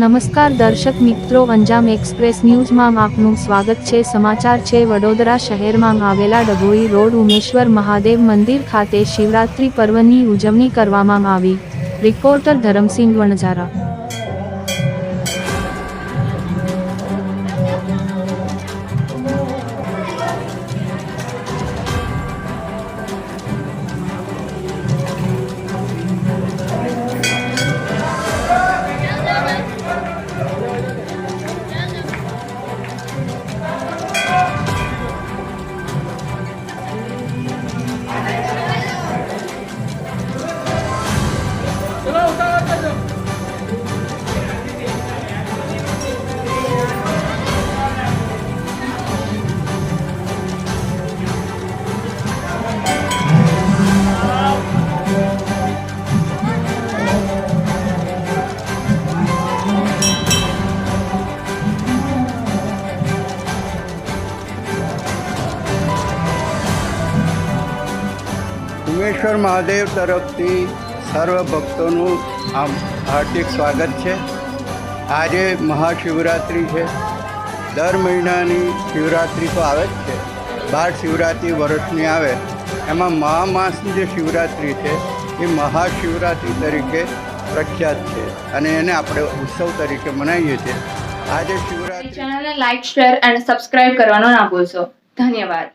નમસ્કાર દર્શક મિત્રો, અંજામ એક્સપ્રેસ ન્યૂઝમાં આપનું સ્વાગત છે। સમાચાર છે વડોદરા શહેરમાં આવેલા ડભોઈ રોડ ઉમેશ્વર મહાદેવ મંદિર ખાતે શિવરાત્રી પર્વની ઉજવણી કરવામાં આવી। રિપોર્ટર ધરમસિંહ વણઝારા। ઉમેશ્વર મહાદેવ તરફથી સર્વ ભક્તોનું હાર્દિક સ્વાગત છે। આજે મહાશિવરાત્રિ છે। દર મહિનાની શિવરાત્રિ તો આવે જ છે। 12 શિવરાત્રિ વર્ષની આવે, એમાં મહામાસની જે શિવરાત્રિ છે એ મહાશિવરાત્રિ તરીકે પ્રખ્યાત છે અને એને આપણે ઉત્સવ તરીકે મનાવીએ છીએ। આજે શિવરાત્રિ ચેનલને લાઈક, શેર અને સબસ્ક્રાઇબ કરવાનો ના ભૂલશો। ધન્યવાદ।